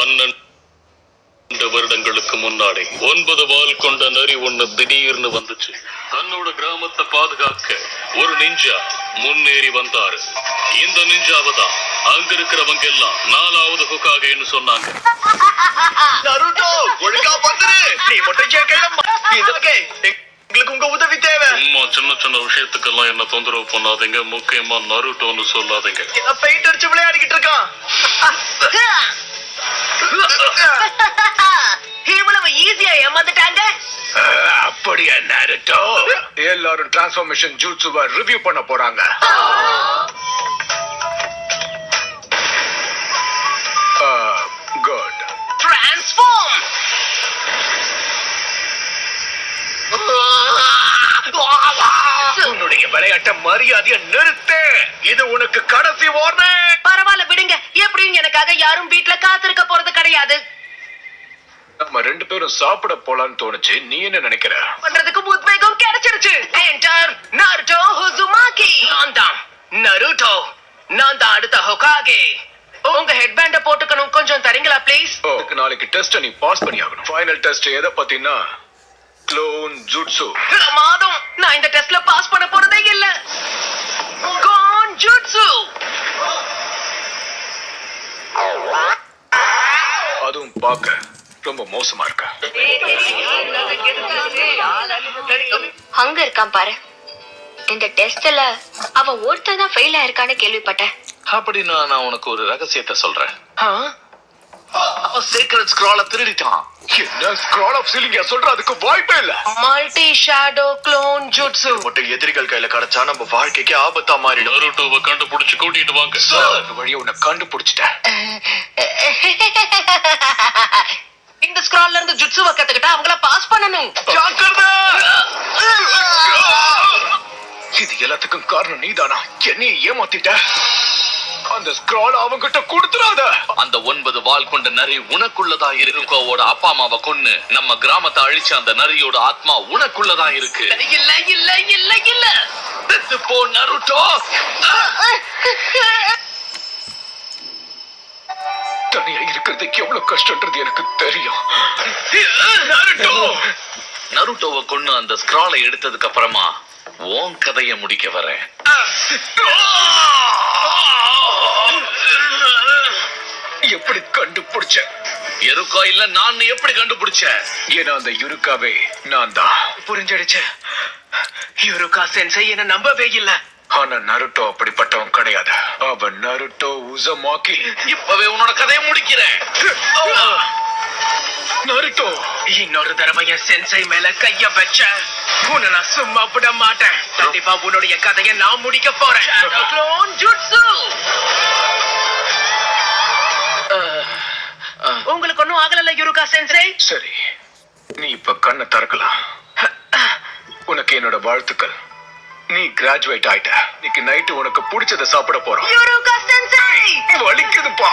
12 வருடங்களுக்கு முன்னாடி 9 வால் கொண்ட நரி ஒண்ணு திடீர்னு வந்துச்சு. தன்னோட கிராமத்தை பாதுகாக்க ஒரு நிஞ்சா முன்னேறி வந்தாரு. இந்த நிஞ்சாவை தான் அங்க இருக்கிறவங்க எல்லாம் 4வது ஹோகாகேன்னு சொன்னாங்க. நருட்டோ ஒழுங்கா வந்துரு. நீ மட்டும் கேட்கலம்மா. இதற்கு எங்களுக்கு உங்க உதவி தேவை. சும்மா சின்ன சின்ன விஷயத்துக்கெல்லாம் என்ன தொந்தரவு பண்ணாதீங்க. முக்கியமா நருட்டோன்னு சொல்லாதீங்க. பெயிண்ட் அடிச்சு விளையாடிக்கிட்டு இருக்கான். இவ்வளவு ஈஸியா ஏமாந்துட்டாங்க. அப்படியே நருட்டோ எல்லாரும் டிரான்ஸ்ஃபர்மேஷன் ஜூட்சுவை ரிவ்யூ பண்ண போறாங்க. குட். டிரான்ஸ்ஃபார்ம். உன்னுடைய விளையாட்ட மரியாதைய நிறுத்து. இது உனக்கு கடைசி வார்னிங். பரவாயில்ல விடுங்க. எப்படியும் எனக்காக யாரும் வீட்ல காத்திருக்க போறது கிடையாது. நம்ம 2 பேரும் சாப்பிட போலான்னு தோணுச்சு. நீ என்ன நினைக்கிற? பண்றதுக்கு உத்வேகம் கிடைச்சிருச்சு. Enter Naruto Uzumaki. நான் தான் நருட்டோ. நான் தான் அடுத்த ஹோகாகே. உங்க ஹெட்பேண்ட போட்டுக்கணும். கொஞ்சம் தரீங்களா ப்ளீஸ்? நாளைக்கு டெஸ்ட் நீ பாஸ் பண்ணி ஆகணும். ஃபைனல் டெஸ்ட் எதை பத்தினா க்ளோன் ஜூட்சு. பிரமாதம். நான் இந்த டெஸ்ட்ல பாஸ் பண்ண போறதே இல்ல. கோன் ஜூட்சு. அதுவும் பார்க்க ரொம்ப மோசமா இருக்க. அங்க இருக்கான் பாரு. இந்த டெஸ்ட்ல அவன் ஒருத்தன் தான் ஃபெயில் ஆயிருக்கான்னு கேள்விப்பட்டேன். அப்படின்னா நான் உனக்கு ஒரு ரகசியத்தை சொல்றேன். சீக்ரெட் ஸ்க்ரால திருடிட்டான். என்ன ஸ்க்ரால் ஆஃப் சீலிங்க சொல்ற? அதுக்கு வாய்ப்பே இல்ல. மல்டி ஷேடோ க்ளோன் ஜூட்சு மட்டும் எதிரிகள் கையில கிடைச்சா நம்ம வாழ்க்கைக்கு ஆபத்தா மாறிடும். நருட்டோவை கண்டுபிடிச்சு கூட்டிட்டு வாங்க. வழியை உன்னை கண்டுபிடிச்சிட்டேன். இந்த ஸ்க்ரால்ல இருந்து ஜுட்சுவை கத்துக்கிட்டா அவங்கள பாஸ் பண்ணணும். ஜாக்கிரதை. இது எல்லாத்துக்கும் காரணம் நீதானா? என்னைய ஏமாத்திட்ட. அந்த ஸ்க்ரால் அவங்கிட்ட கொடுத்துறாத. அந்த 9 வால் கொண்ட நரி உனக்குள்ளதா இருக்கு. ருக்கோவோட அப்பா அம்மாவை கொன்னு நம்ம கிராமத்தை அழிச்ச அந்த நரியோட ஆத்மா உனக்குள்ளதா இருக்கு. இல்ல இல்ல இல்ல இல்ல. செத்து போ நருட்டோ. தனியா இருக்கிறதுக்கு எவ்வளவு கஷ்டம்ன்றது எனக்கு தெரியும். நருட்டோ. நருட்டோவை கொன்னு அந்த ஸ்க்ராலை எடுத்ததுக்கு அப்புறமா உன் கதையை முடிக்க வரேன். எப்படி கண்டுபிடிச்ச? எருக்கா இல்ல நான் எப்படி கண்டுபிடிச்ச? ஏன்னா அந்த யுருக்காவே நான் தான். புரிஞ்சிடுச்சு. யுருகா சென்சை என்ன நம்பவே இல்ல. ஆனா நருட்டோ அப்படிப்பட்டவன் கிடையாது. அவன் நருட்டோ உசுமாகி. இப்பவே உன்னோட கதையை முடிக்கிறேன். நருட்டோ இன்னொரு தடவை என் சென்சை மேல கைய வச்ச உன்னை நான் சும்மா விட மாட்டேன். கண்டிப்பா உன்னுடைய கதையை நான் முடிக்க போறேன். Shadow clone jutsu. உங்களுக்கு ஒண்ணும் ஆகல யுருகா சென்சை? சரி, நீ இப்ப கண்ணை திறக்கலாம். உனக்கு என்னோட வாழ்த்துக்கள். நீ கிராஜுவேட் ஆயிட்ட. இன்னைக்கு நைட்டு உனக்கு பிடிச்சதை சாப்பிட போறோம். யுருகா சென்சை வலிக்குதுப்பா.